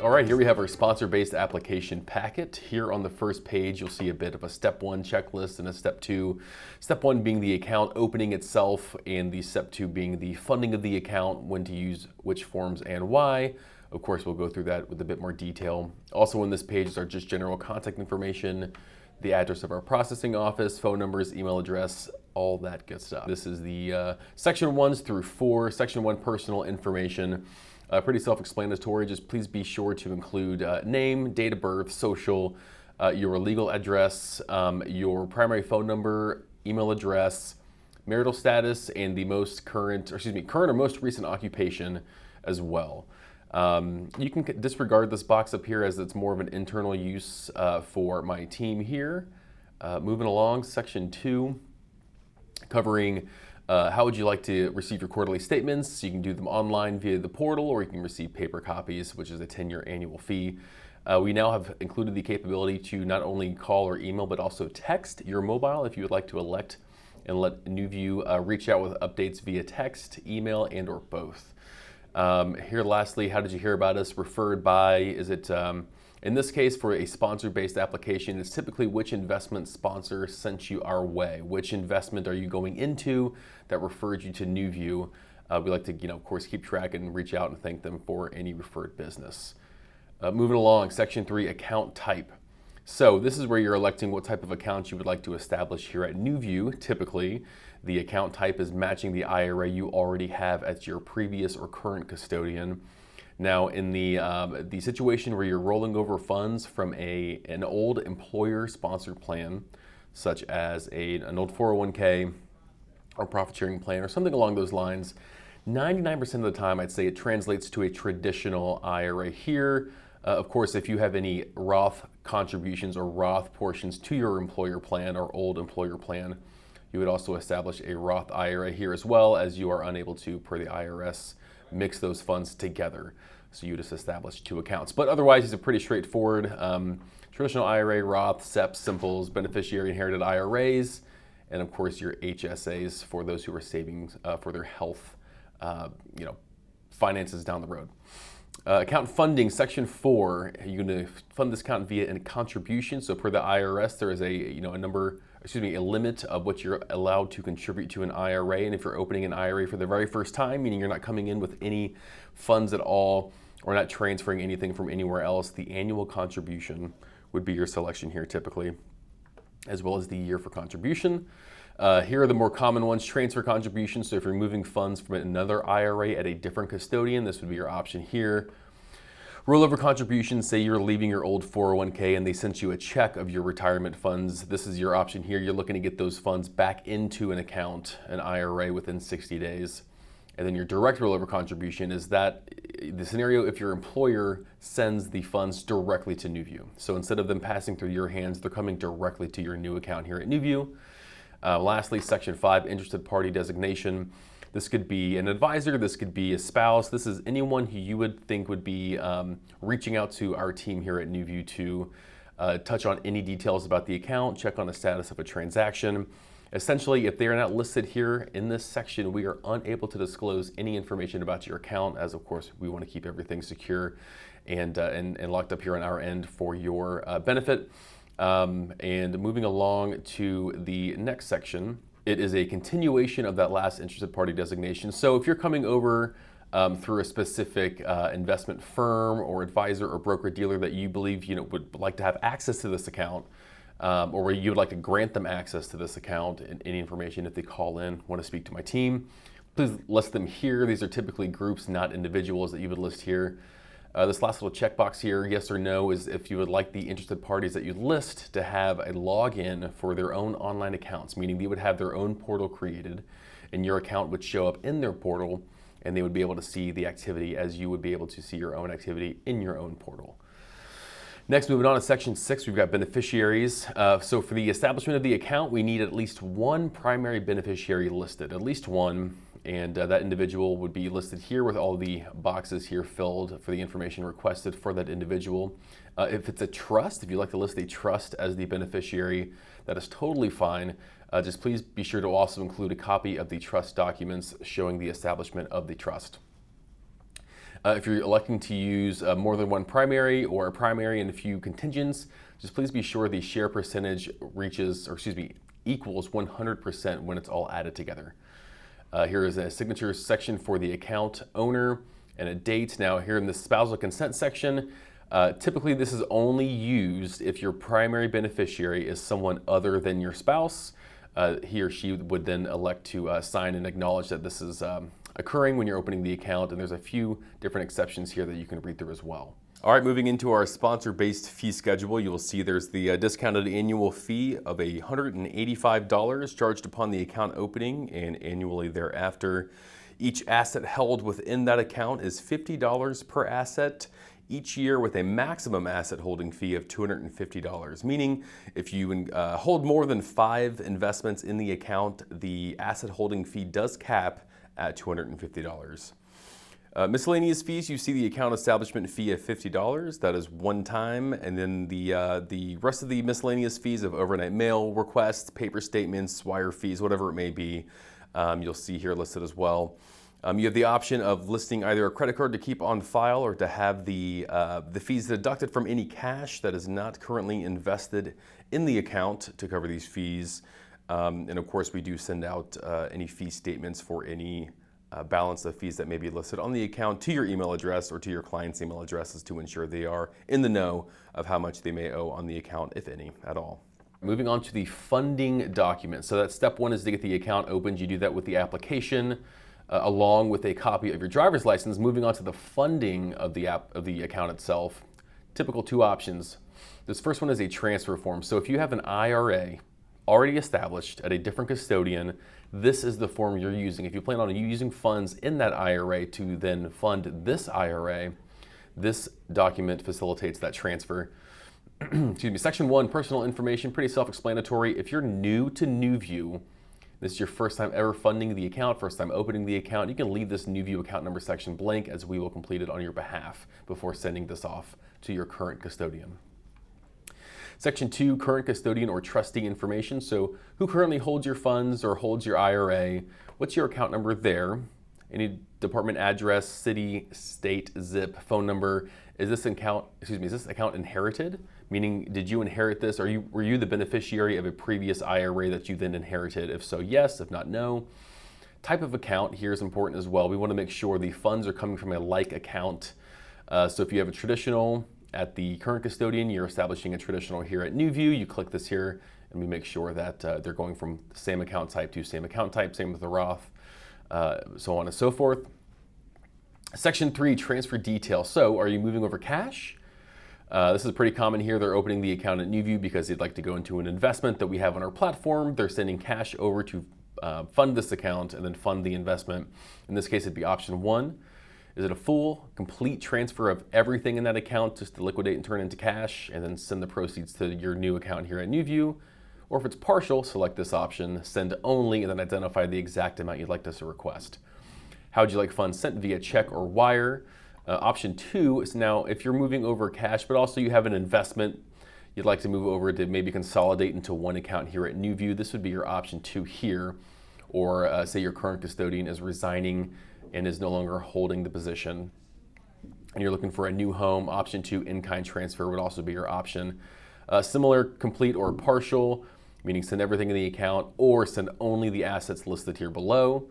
All right, here we have our sponsor-based application packet. Here on the first page, you'll see a bit of a step 1 checklist and a step 2. Step 1 being the account opening itself, and the step 2 being the funding of the account, when to use which forms and why. Of course, we'll go through that with a bit more detail. Also on this page is our just general contact information, the address of our processing office, phone numbers, email address, all that good stuff. This is the section 1s through 4, section 1 personal information. Pretty self-explanatory. Just please be sure to include name, date of birth, social, your legal address, your primary phone number, email address, marital status, and the current or most recent occupation as well. You can disregard this box up here as it's more of an internal use for my team here. Moving along, section 2, covering how would you like to receive your quarterly statements? You can do them online via the portal, or you can receive paper copies, which is a 10-year annual fee. We now have included the capability to not only call or email, but also text your mobile if you would like to elect and let NuView reach out with updates via text, email, and or both. Here lastly, how did you hear about us? Referred by, is it, in this case for a sponsor-based application, it's typically which investment sponsor sent you our way. Which investment are you going into that referred you to NuView? We like to, of course, keep track and reach out and thank them for any referred business. Moving along, section 3, account type. So this is where you're electing what type of account you would like to establish here at NuView. Typically, the account type is matching the IRA you already have at your previous or current custodian. Now, in the situation where you're rolling over funds from an old employer-sponsored plan, such as an old 401k or profit-sharing plan or something along those lines, 99% of the time I'd say it translates to a traditional IRA here. Of course, if you have any Roth contributions or Roth portions to your employer plan or old employer plan, you would also establish a Roth IRA here, as well as you are unable to, per the IRS, mix those funds together. So you just establish 2 accounts. But otherwise, it's a pretty straightforward traditional IRA, Roth, SEPs, Simples, beneficiary inherited IRAs, and of course your HSAs for those who are saving for their health, finances down the road. Account funding, section 4, you're going to fund this account via a contribution. So per the IRS, there is a limit of what you're allowed to contribute to an IRA. And if you're opening an IRA for the very first time, meaning you're not coming in with any funds at all or not transferring anything from anywhere else, the annual contribution would be your selection here typically, as well as the year for contribution. Here are the more common ones: transfer contributions. So if you're moving funds from another IRA at a different custodian, this would be your option here. Rollover contributions, say you're leaving your old 401k and they sent you a check of your retirement funds. This is your option here. You're looking to get those funds back into an account, an IRA, within 60 days. And then your direct rollover contribution is that the scenario if your employer sends the funds directly to NuView. So instead of them passing through your hands, they're coming directly to your new account here at NuView. Lastly, section 5, interested party designation. This could be an advisor, this could be a spouse, this is anyone who you would think would be reaching out to our team here at NuView to touch on any details about the account, check on the status of a transaction. Essentially, if they are not listed here in this section, we are unable to disclose any information about your account, as of course we want to keep everything secure and locked up here on our end for your benefit. And moving along to the next section, it is a continuation of that last interested party designation. So if you're coming over through a specific investment firm or advisor or broker dealer that you believe would like to have access to this account, or where you would like to grant them access to this account and any information if they call in, want to speak to my team, please list them here. These are typically groups, not individuals, that you would list here. This last little checkbox here, yes or no, is if you would like the interested parties that you list to have a login for their own online accounts, meaning they would have their own portal created and your account would show up in their portal and they would be able to see the activity as you would be able to see your own activity in your own portal. Next, moving on to section 6, we've got beneficiaries. So for the establishment of the account, we need at least one primary beneficiary listed, at least one. And that individual would be listed here with all the boxes here filled for the information requested for that individual. If it's a trust, if you'd like to list a trust as the beneficiary, that is totally fine. Just please be sure to also include a copy of the trust documents showing the establishment of the trust. If you're electing to use more than one primary or a primary and a few contingents, just please be sure the share percentage equals 100% when it's all added together. Here is a signature section for the account owner and a date. Now here in the spousal consent section, typically this is only used if your primary beneficiary is someone other than your spouse. He or she would then elect to sign and acknowledge that this is occurring when you're opening the account, and there's a few different exceptions here that you can read through as well. All right, moving into our sponsor-based fee schedule, you'll see there's the discounted annual fee of $185 charged upon the account opening and annually thereafter. Each asset held within that account is $50 per asset each year, with a maximum asset holding fee of $250, meaning if you hold more than 5 investments in the account, the asset holding fee does cap at $250. Miscellaneous fees, you see the account establishment fee of $50. That is one time, and then the rest of the miscellaneous fees of overnight mail requests, paper statements, wire fees, whatever it may be, you'll see here listed as well. You have the option of listing either a credit card to keep on file or to have the fees deducted from any cash that is not currently invested in the account to cover these fees. And of course, we do send out any fee statements for any balance of fees that may be listed on the account to your email address or to your client's email addresses to ensure they are in the know of how much they may owe on the account, if any, at all. Moving on to the funding document. So that step one is to get the account opened. You do that with the application along with a copy of your driver's license. Moving on to the funding of the account itself, typical 2 options. This first one is a transfer form. So if you have an IRA already established at a different custodian, this is the form you're using. If you plan on using funds in that IRA to then fund this IRA, this document facilitates that transfer. Excuse me. Section 1, personal information, pretty self-explanatory. If you're new to NuView, this is your first time ever funding the account, first time opening the account, you can leave this NuView account number section blank, as we will complete it on your behalf before sending this off to your current custodian. Section 2, current custodian or trustee information. So who currently holds your funds or holds your IRA? What's your account number there? Any department address, city, state, zip, phone number. Is this account inherited? Meaning, did you inherit this? Were you the beneficiary of a previous IRA that you then inherited? If so, yes. If not, no. Type of account here is important as well. We want to make sure the funds are coming from a like account. So if you have a traditional at the current custodian, you're establishing a traditional here at NuView. You click this here, and we make sure that they're going from the same account type to same account type, same with the Roth, so on and so forth. Section 3, transfer details. So are you moving over cash? This is pretty common here. They're opening the account at NuView because they'd like to go into an investment that we have on our platform. They're sending cash over to fund this account and then fund the investment. In this case, it'd be option 1. Is it a full, complete transfer of everything in that account just to liquidate and turn into cash and then send the proceeds to your new account here at NuView? Or if it's partial, select this option, send only, and then identify the exact amount you'd like this to request. How would you like funds sent, via check or wire? Option 2 is now if you're moving over cash, but also you have an investment you'd like to move over to maybe consolidate into one account here at NuView, this would be your option 2 here. Or say your current custodian is resigning and is no longer holding the position, and you're looking for a new home, option 2, in-kind transfer would also be your option. Similar, complete or partial, meaning send everything in the account or send only the assets listed here below.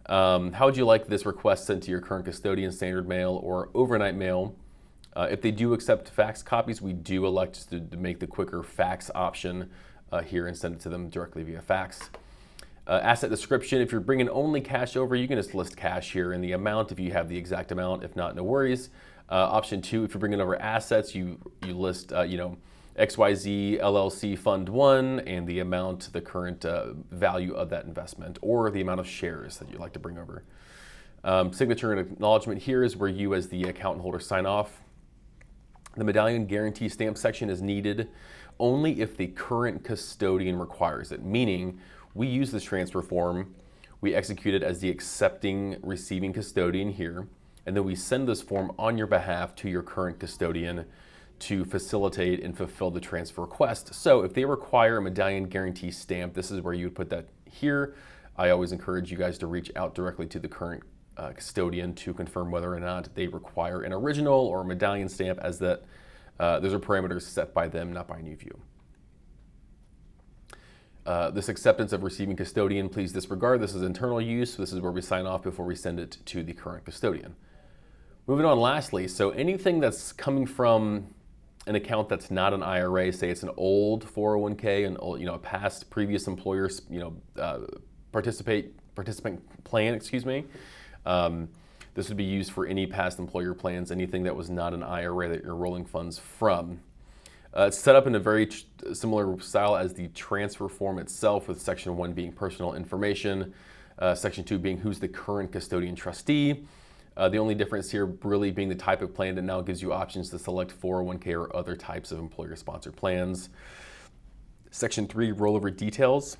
How would you like this request sent to your current custodian, standard mail or overnight mail? If they do accept fax copies, we do elect to make the quicker fax option here and send it to them directly via fax. Asset description, if you're bringing only cash over, you can just list cash here and the amount if you have the exact amount. If not, no worries. Option 2, if you're bringing over assets, you list XYZ LLC Fund 1 and the amount, the current value of that investment, or the amount of shares that you'd like to bring over. Signature and acknowledgement here is where you as the account holder sign off. The medallion guarantee stamp section is needed only if the current custodian requires it, meaning we use this transfer form, we execute it as the accepting receiving custodian here, and then we send this form on your behalf to your current custodian to facilitate and fulfill the transfer request. So if they require a medallion guarantee stamp, this is where you would put that here. I always encourage you guys to reach out directly to the current custodian to confirm whether or not they require an original or a medallion stamp, as that those are parameters set by them, not by NuView. This acceptance of receiving custodian, please disregard. This is internal use. This is where we sign off before we send it to the current custodian. Moving on lastly, so anything that's coming from an account that's not an IRA, say it's an old 401k, an old, a past previous employer's, participant plan, excuse me. This would be used for any past employer plans, anything that was not an IRA that you're rolling funds from. It's set up in a very similar style as the transfer form itself, with Section 1 being personal information, Section 2 being who's the current custodian trustee. The only difference here really being the type of plan that now gives you options to select 401k or other types of employer-sponsored plans. Section 3, rollover details.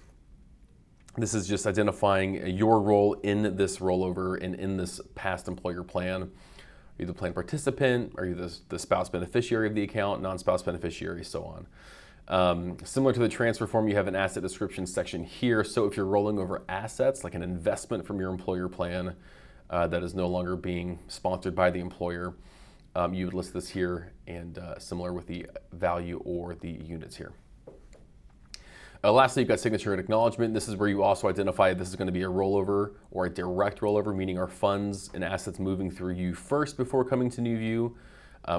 This is just identifying your role in this rollover and in this past employer plan. Are you the plan participant? Are you the spouse beneficiary of the account, non-spouse beneficiary, so on. Similar to the transfer form, you have an asset description section here. So if you're rolling over assets, like an investment from your employer plan, that is no longer being sponsored by the employer, you would list this here, and similar with the value or the units here. Lastly, you've got signature and acknowledgement. This is where you also identify this is going to be a rollover or a direct rollover, meaning are funds and assets moving through you first before coming to NuView,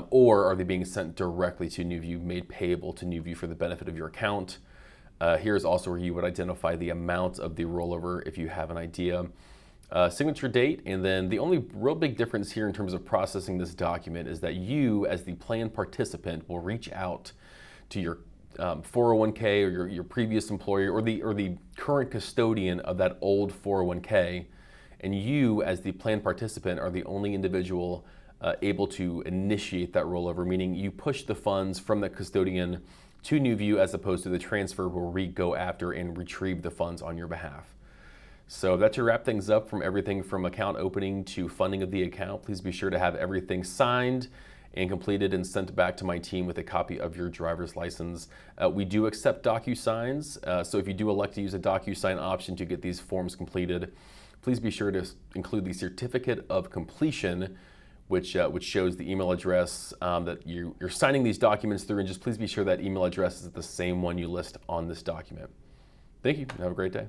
or are they being sent directly to NuView, made payable to NuView for the benefit of your account. Here's also where you would identify the amount of the rollover if you have an idea. Signature date, and then the only real big difference here in terms of processing this document is that you, as the plan participant, will reach out to your 401k or your previous employer or the current custodian of that old 401k, and you, as the plan participant, are the only individual able to initiate that rollover, meaning you push the funds from the custodian to NuView, as opposed to the transfer where we go after and retrieve the funds on your behalf. So that should wrap things up from everything from account opening to funding of the account. Please be sure to have everything signed and completed and sent back to my team with a copy of your driver's license. We do accept DocuSigns, so if you do elect to use a DocuSign option to get these forms completed, please be sure to include the certificate of completion, which shows the email address that you're signing these documents through, and just please be sure that email address is the same one you list on this document. Thank you, and have a great day.